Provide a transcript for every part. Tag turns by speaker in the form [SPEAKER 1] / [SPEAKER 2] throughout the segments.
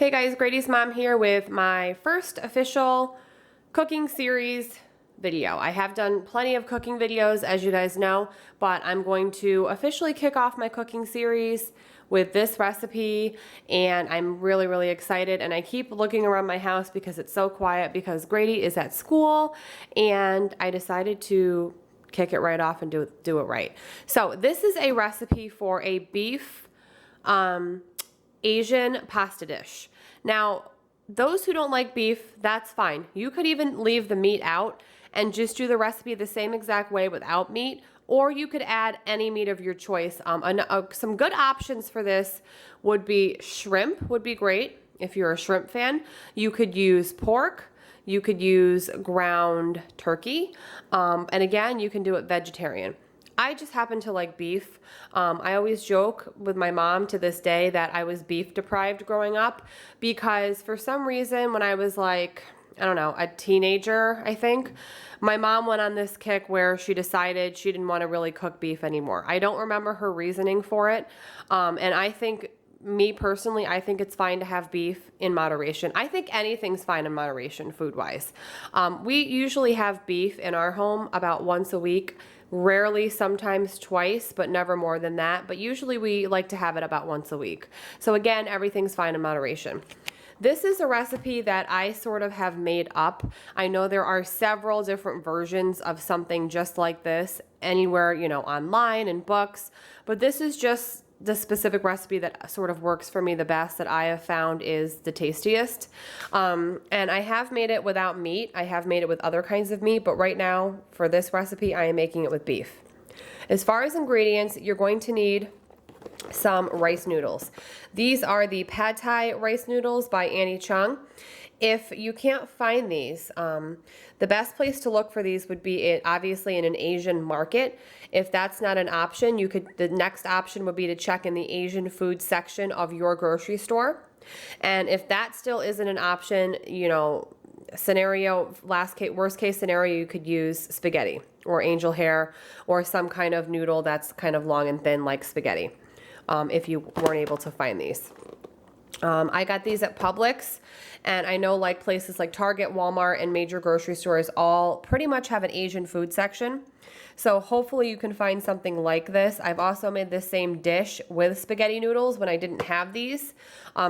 [SPEAKER 1] Hey guys, Gradysmom here with my first official cooking series video. I have done plenty of cooking videos, as you guys know, but I'm going to officially kick off my cooking series with this recipe, and I'm really excited. And I keep looking around my house because it's so quiet because Grady is at school, and I decided to kick it right off and do it right. So this is a recipe for a beef Asian pasta dish. Now, those who don't like beef, that's fine. You could even leave the meat out and just do the recipe the same exact way without meat, or you could add any meat of your choice. Some good options for this would be shrimp would be great if you're a shrimp fan. You could use pork. You could use ground turkey. And again, you can do it vegetarian. I just happen to like beef. I always joke with my mom to this day that I was beef deprived growing up because for some reason when I was like, I don't know, a teenager, I think, my mom went on this kick where she decided she didn't want to really cook beef anymore. I don't remember her reasoning for it. And I think, me personally, I think it's fine to have beef in moderation. I think anything's fine in moderation food-wise. We usually have beef in our home about once a week. Rarely, sometimes twice, but never more than that. But usually we like to have it about once a week. So again, everything's fine in moderation. This is a recipe that I sort of have made up. I know there are several different versions of something just like this anywhere, you know, online and books, but this is just the specific recipe that sort of works for me the best, that I have found is the tastiest. And I have made it without meat. I have made it with other kinds of meat, but right now for this recipe, I am making it with beef. As far as ingredients, you're going to need some rice noodles. These are the Pad Thai rice noodles by Annie Chung. If you can't find these, the best place to look for these would be obviously in an Asian market. If that's not an option, the next option would be to check in the Asian food section of your grocery store. And if that still isn't an option, you know, worst case scenario, you could use spaghetti or angel hair or some kind of noodle that's kind of long and thin like spaghetti, if you weren't able to find these. I got these at Publix, and I know like places like Target, Walmart, and major grocery stores all pretty much have an Asian food section. So hopefully you can find something like this. I've also made this same dish with spaghetti noodles when I didn't have these.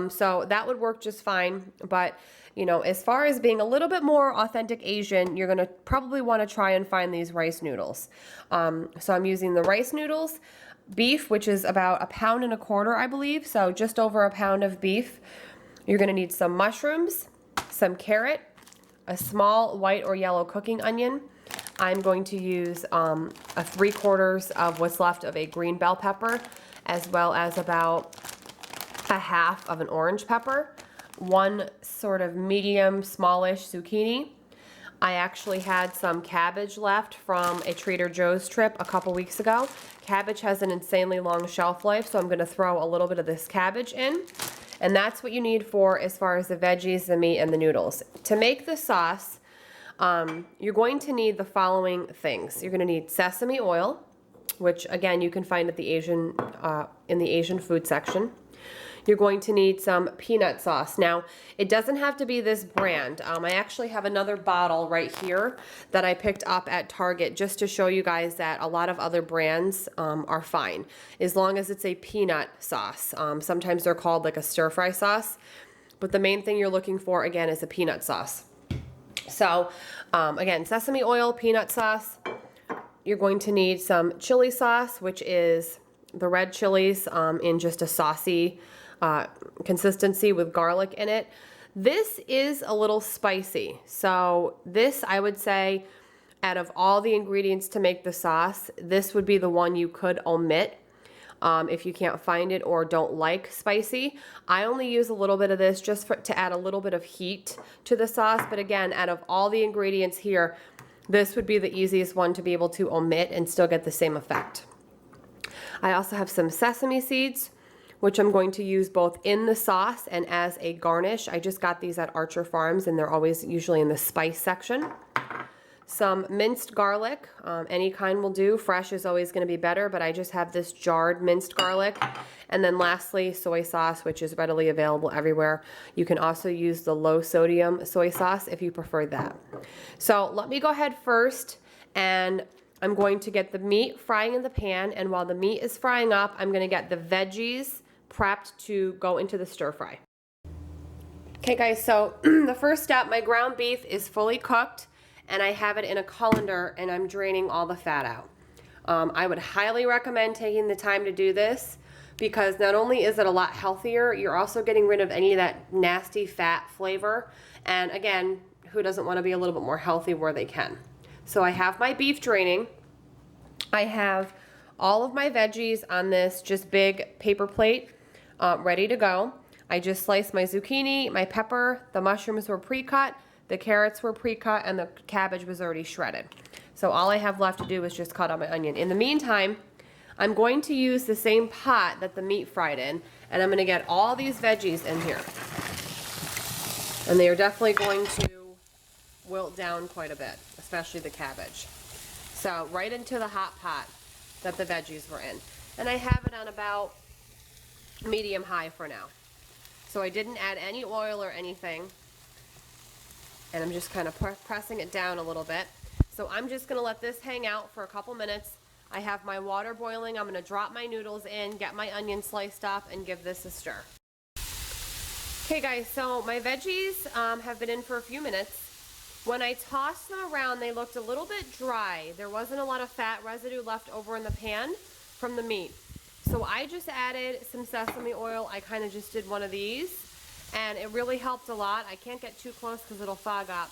[SPEAKER 1] So that would work just fine. But, you know, as far as being a little bit more authentic Asian, you're going to probably want to try and find these rice noodles. So I'm using the rice noodles. Beef, which is about 1.25 pounds, I believe, so just over a pound of beef. You're going to need some mushrooms, some carrot, a small white or yellow cooking onion. I'm going to use a 3/4 of what's left of a green bell pepper, as well as about 1/2 of an orange pepper, one sort of medium smallish zucchini. I actually had some cabbage left from a Trader Joe's trip a couple weeks ago. Cabbage has an insanely long shelf life, so I'm going to throw a little bit of this cabbage in. And that's what you need for as far as the veggies, the meat, and the noodles. To make the sauce, you're going to need the following things. You're going to need sesame oil, which again you can find at the in the Asian food section. You're going to need some peanut sauce. Now, it doesn't have to be this brand. I actually have another bottle right here that I picked up at Target just to show you guys that a lot of other brands are fine, as long as it's a peanut sauce. Sometimes they're called like a stir-fry sauce, but the main thing you're looking for, again, is a peanut sauce. So, again, sesame oil, peanut sauce. You're going to need some chili sauce, which is the red chilies in just a saucy consistency with garlic in it. This is a little spicy. So this, I would say, out of all the ingredients to make the sauce, this would be the one you could omit if you can't find it or don't like spicy. I only use a little bit of this just to add a little bit of heat to the sauce. But again, out of all the ingredients here, this would be the easiest one to be able to omit and still get the same effect. I also have some sesame seeds, which I'm going to use both in the sauce and as a garnish. I just got these at Archer Farms, and they're always usually in the spice section. some minced garlic, any kind will do. Fresh is always going to be better, but I just have this jarred minced garlic. And then lastly, soy sauce, which is readily available everywhere. You can also use the low sodium soy sauce if you prefer that. So let me go ahead first, and I'm going to get the meat frying in the pan, and while the meat is frying up, I'm going to get the veggies prepped to go into the stir fry. Okay guys, so the first step, my ground beef is fully cooked, and I have it in a colander, and I'm draining all the fat out. I would highly recommend taking the time to do this, because not only is it a lot healthier, you're also getting rid of any of that nasty fat flavor. And again, who doesn't want to be a little bit more healthy where they can? So I have my beef draining. I have all of my veggies on this just big paper plate ready to go. I just sliced my zucchini, my pepper, the mushrooms were pre-cut, the carrots were pre-cut, and the cabbage was already shredded. So all I have left to do is just cut out my onion. In the meantime, I'm going to use the same pot that the meat fried in, and I'm going to get all these veggies in here. And they are definitely going to wilt down quite a bit, especially the cabbage. So right into the hot pot that the veggies were in. And I have it on about medium high for now. So I didn't add any oil or anything. And I'm just kind of pressing it down a little bit. So I'm just going to let this hang out for a couple minutes. I have my water boiling. I'm going to drop my noodles in, get my onion sliced up, and give this a stir. Okay guys, so my veggies have been in for a few minutes. When I tossed them around, they looked a little bit dry. There wasn't a lot of fat residue left over in the pan from the meat. So I just added some sesame oil. I kind of just did one of these, and it really helped a lot. I can't get too close because it'll fog up.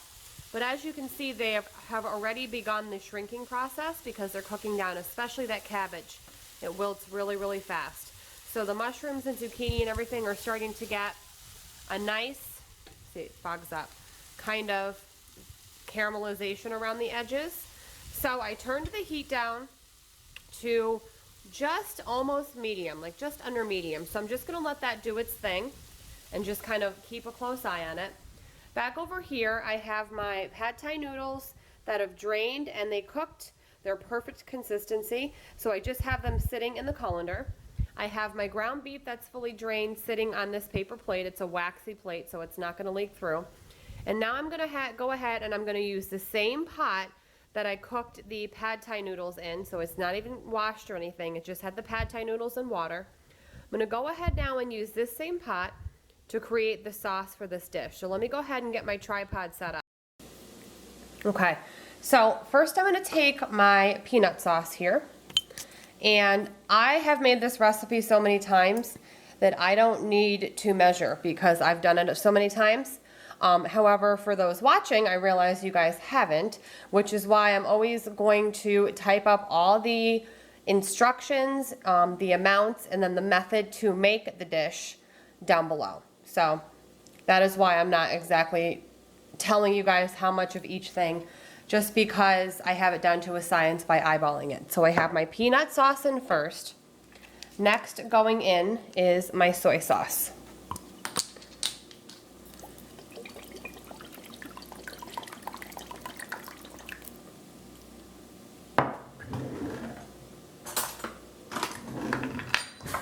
[SPEAKER 1] But as you can see, they have already begun the shrinking process because they're cooking down, especially that cabbage. It wilts really, really fast. So the mushrooms and zucchini and everything are starting to get a nice, see, it fogs up, kind of caramelization around the edges. So I turned the heat down to just almost medium, like just under medium. So I'm just going to let that do its thing and just kind of keep a close eye on it. Back over here, I have my pad thai noodles that have drained and they cooked. They're perfect consistency. So I just have them sitting in the colander. I have my ground beef that's fully drained sitting on this paper plate. It's a waxy plate, so it's not going to leak through. And now I'm going to go ahead and I'm going to use the same pot that I cooked the pad thai noodles in. So it's not even washed or anything. It just had the pad thai noodles and water. I'm going to go ahead now and use this same pot to create the sauce for this dish. So let me go ahead and get my tripod set up. Okay, so first I'm going to take my peanut sauce here. And I have made this recipe so many times that I don't need to measure because I've done it so many times. However, for those watching, I realize you guys haven't, which is why I'm always going to type up all the instructions, the amounts, and then the method to make the dish down below. So that is why I'm not exactly telling you guys how much of each thing, just because I have it down to a science by eyeballing it. So I have my peanut sauce in first. Next going in is my soy sauce.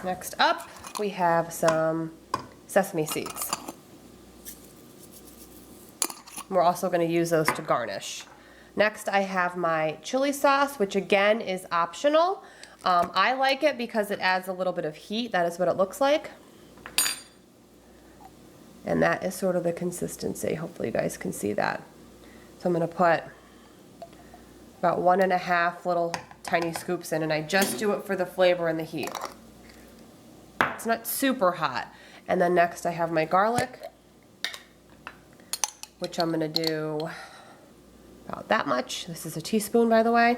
[SPEAKER 1] Next up, we have some sesame seeds. We're also going to use those to garnish. Next, I have my chili sauce, which again is optional. I like it because it adds a little bit of heat. That is what it looks like. And that is sort of the consistency. Hopefully you guys can see that. So I'm going to put about 1.5 little tiny scoops in, and I just do it for the flavor and the heat. It's not super hot. And then next I have my garlic, which I'm going to do about that much. This is a teaspoon, by the way.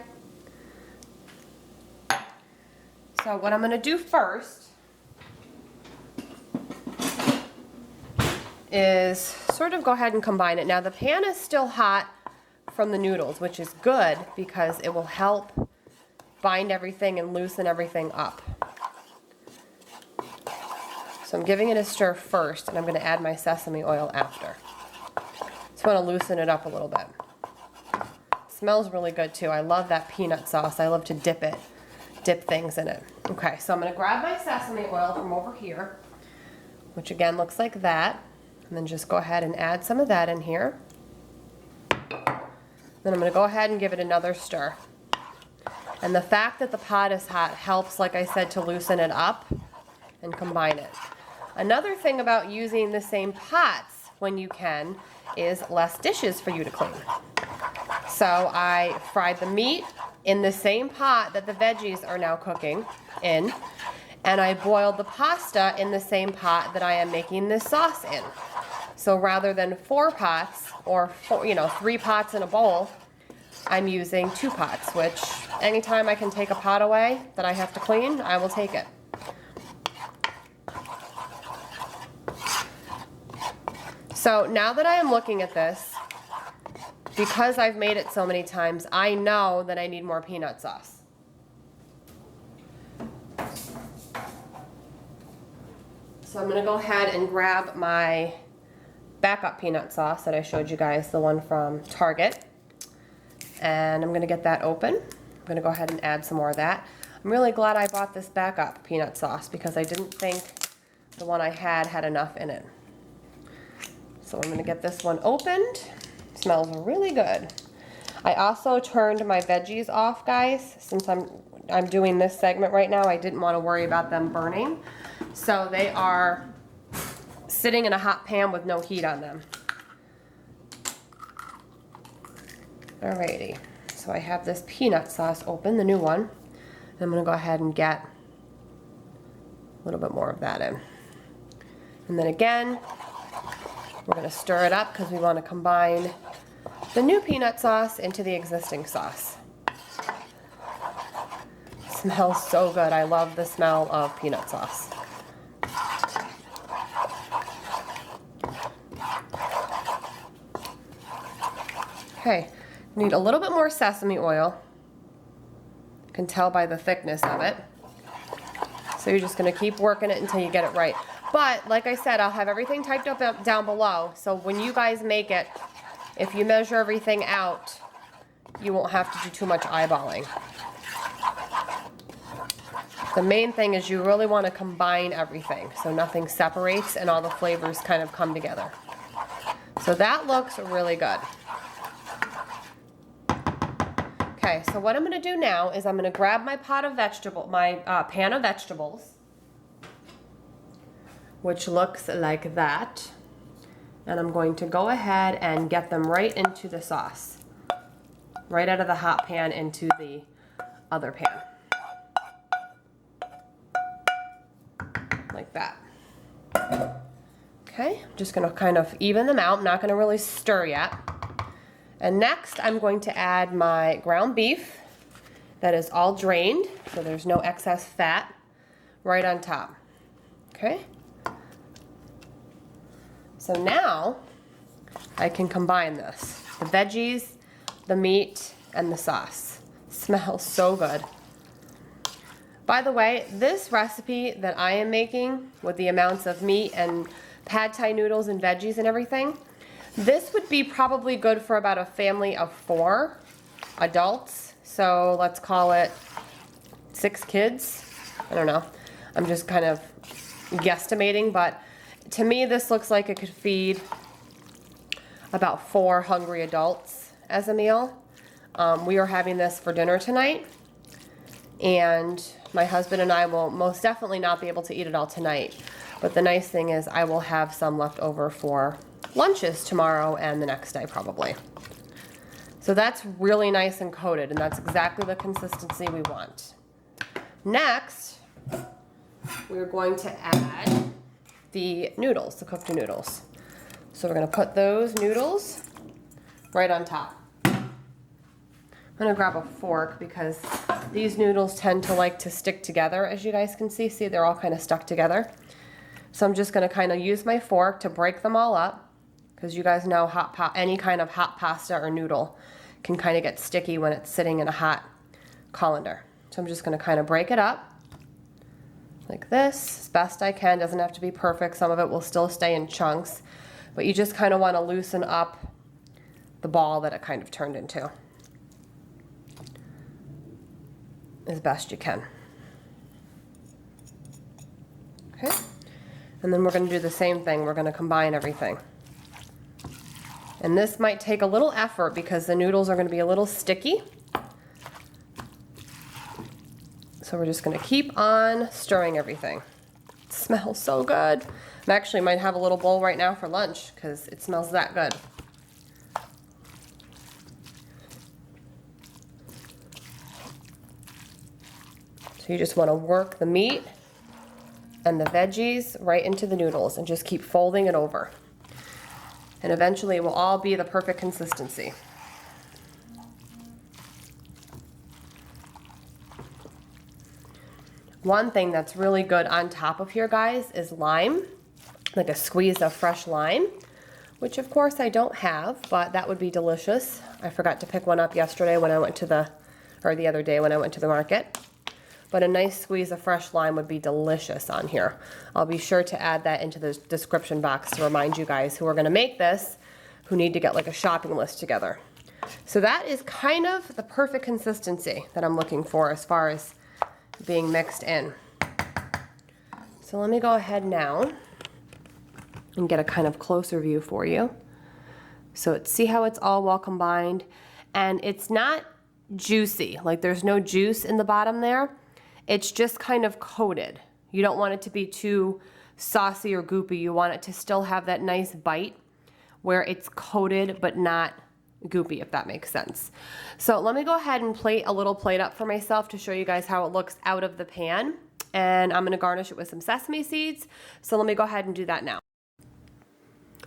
[SPEAKER 1] So what I'm going to do first is sort of go ahead and combine it. Now the pan is still hot from the noodles, which is good because it will help bind everything and loosen everything up. So I'm giving it a stir first, and I'm going to add my sesame oil after. Just want to loosen it up a little bit. smells really good too. I love that peanut sauce. I love to dip things in it. Okay, so I'm gonna grab my sesame oil from over here, which again looks like that, and then just go ahead and add some of that in here. Then I'm gonna go ahead and give it another stir. And the fact that the pot is hot helps, like I said, to loosen it up and combine it. Another thing about using the same pots when you can is less dishes for you to clean. So I fried the meat in the same pot that the veggies are now cooking in, and I boiled the pasta in the same pot that I am making this sauce in. So rather than 4 pots or 3 pots in a bowl, I'm using 2 pots, which anytime I can take a pot away that I have to clean, I will take it. So now that I am looking at this, because I've made it so many times, I know that I need more peanut sauce. So I'm gonna go ahead and grab my backup peanut sauce that I showed you guys, the one from Target. And I'm gonna get that open. I'm gonna go ahead and add some more of that. I'm really glad I bought this backup peanut sauce because I didn't think the one I had enough in it. So I'm gonna get this one opened. Smells really good. I also turned my veggies off, guys. Since I'm doing this segment right now, I didn't want to worry about them burning. So they are sitting in a hot pan with no heat on them. Alrighty, so I have this peanut sauce open, the new one. And I'm gonna go ahead and get a little bit more of that in. And then again, we're gonna stir it up because we want to combine the new peanut sauce into the existing sauce. It smells so good. I love the smell of peanut sauce. Okay, need a little bit more sesame oil. You can tell by the thickness of it. So you're just gonna keep working it until you get it right. But like I said, I'll have everything typed up down below. So when you guys make it, if you measure everything out, you won't have to do too much eyeballing. The main thing is you really want to combine everything so nothing separates and all the flavors kind of come together. So that looks really good. Okay, so what I'm going to do now is I'm going to grab my pan of vegetables, which looks like that. And I'm going to go ahead and get them right into the sauce. Right out of the hot pan into the other pan. Like that. Okay, I'm just gonna kind of even them out. I'm not gonna really stir yet. And next I'm going to add my ground beef that is all drained, so there's no excess fat, right on top. Okay? So now I can combine this. The veggies, the meat, and the sauce. Smells so good. By the way, this recipe that I am making with the amounts of meat and pad thai noodles and veggies and everything, this would be probably good for about a family of 4 adults. So let's call it 6 kids. I don't know. I'm just kind of guesstimating, but to me, this looks like it could feed about 4 hungry adults as a meal. We are having this for dinner tonight, and my husband and I will most definitely not be able to eat it all tonight. But the nice thing is I will have some left over for lunches tomorrow and the next day probably. So that's really nice and coated, and that's exactly the consistency we want. Next, we're going to add the noodles, the cooked noodles. So we're going to put those noodles right on top. I'm going to grab a fork because these noodles tend to like to stick together, as you guys can see. See, they're all kind of stuck together. So I'm just going to kind of use my fork to break them all up, because you guys know any kind of hot pasta or noodle can kind of get sticky when it's sitting in a hot colander. So I'm just going to kind of break it up like this as best I can. Doesn't have to be perfect. Some of it will still stay in chunks, but you just kind of want to loosen up the ball that it kind of turned into. as best you can. Okay, and then we're going to do the same thing. We're going to combine everything. And this might take a little effort because the noodles are going to be a little sticky. So we're just going to keep on stirring everything. It smells so good. I actually might have a little bowl right now for lunch because it smells that good. So you just want to work the meat and the veggies right into the noodles and just keep folding it over. And eventually it will all be the perfect consistency. One thing that's really good on top of here, guys, is lime, like a squeeze of fresh lime, which of course I don't have, but that would be delicious. I forgot to pick one up yesterday when I went to the other day when I went to the market. But a nice squeeze of fresh lime would be delicious on here. I'll be sure to add that into the description box to remind you guys who are gonna make this, who need to get like a shopping list together. So that is kind of the perfect consistency that I'm looking for as far as being mixed in. So let me go ahead now and get a kind of closer view for you. So see how it's all well combined, and it's not juicy, like there's no juice in the bottom there. It's just kind of coated. You don't want it to be too saucy or goopy. You want it to still have that nice bite where it's coated but not goopy, if that makes sense. So let me go ahead and plate a little plate up for myself to show you guys how it looks out of the pan. And I'm gonna garnish it with some sesame seeds. So let me go ahead and do that now.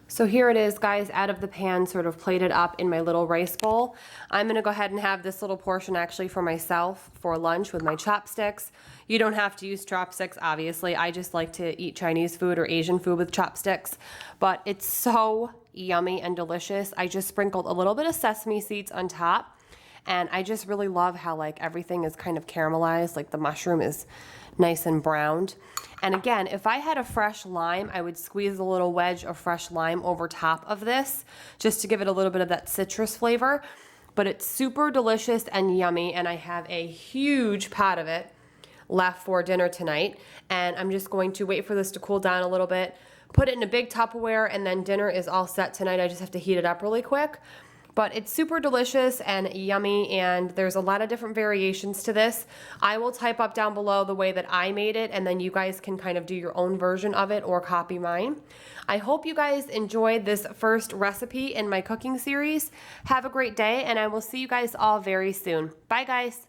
[SPEAKER 1] So here it is, guys, out of the pan, sort of plated up in my little rice bowl. I'm gonna go ahead and have this little portion actually for myself for lunch with my chopsticks. You don't have to use chopsticks, obviously. I just like to eat Chinese food or Asian food with chopsticks, but it's so yummy and delicious. I just sprinkled a little bit of sesame seeds on top, and I just really love how like everything is kind of caramelized, like the mushroom is nice and browned. And again, if I had a fresh lime, I would squeeze a little wedge of fresh lime over top of this just to give it a little bit of that citrus flavor. But it's super delicious and yummy, and I have a huge pot of it left for dinner tonight. And I'm just going to wait for this to cool down a little bit, put it in a big Tupperware, and then dinner is all set tonight. I just have to heat it up really quick. But it's super delicious and yummy, and there's a lot of different variations to this. I will type up down below the way that I made it, and then you guys can kind of do your own version of it or copy mine. I hope you guys enjoyed this first recipe in my cooking series. Have a great day, and I will see you guys all very soon. Bye, guys.